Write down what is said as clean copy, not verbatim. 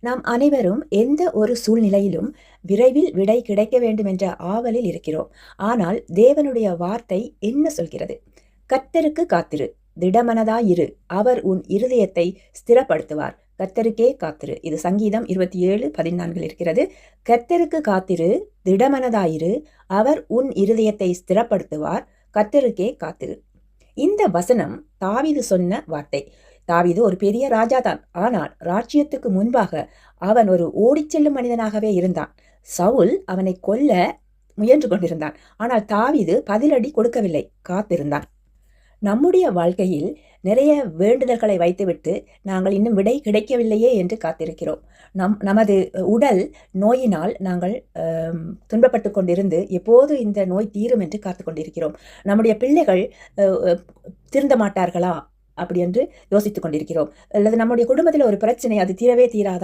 நாம் அனைவரும் எந்த ஒரு சூழ்நிலையிலும் விரைவில் விடை கிடைக்க வேண்டும் என்ற ஆவலில் இருக்கிறோம். ஆனால் தேவனுடைய வார்த்தை என்ன சொல்கிறது? கர்த்தருக்கு காத்திரு, திடமனதாயிரு, அவர் உன் இருதயத்தை ஸ்திரப்படுத்துவார். கர்த்தருக்கே காத்திரு. இது சங்கீதம் 27:14 இருக்கிறது. கர்த்தருக்கு காத்திரு, திடமனதாயிரு, அவர் உன் இருதயத்தை ஸ்திரப்படுத்துவார். கர்த்தருக்கே காத்திரு. இந்த வசனம் தாவீது சொன்ன வார்த்தை. தாவீது ஒரு பெரிய ராஜா தான். ஆனால் ராஜ்யத்துக்கு முன்பாக அவன் ஒரு ஓடிச் செல்லும் மனிதனாகவே இருந்தான். சவுல் அவனை கொல்ல முயன்று கொண்டிருந்தான். ஆனால் தாவீது பதிலடி கொடுக்கவில்லை, காத்திருந்தான். நம்முடைய வாழ்க்கையில் நிறைய வேண்டுதல்களை வைத்துவிட்டு நாங்கள் இன்னும் விடை கிடைக்கவில்லையே என்று காத்திருக்கிறோம். நமது உடல் நோயினால் நாங்கள் துன்பப்பட்டு கொண்டிருந்து எப்போது இந்த நோய் தீரும் என்று காத்து கொண்டிருக்கிறோம். நம்முடைய பிள்ளைகள் திருந்த மாட்டார்களா அப்படி என்று யோசித்துக் கொண்டிருக்கிறோம். அல்லது நம்முடைய குடும்பத்தில் ஒரு பிரச்சனை, அது தீரவே தீராதா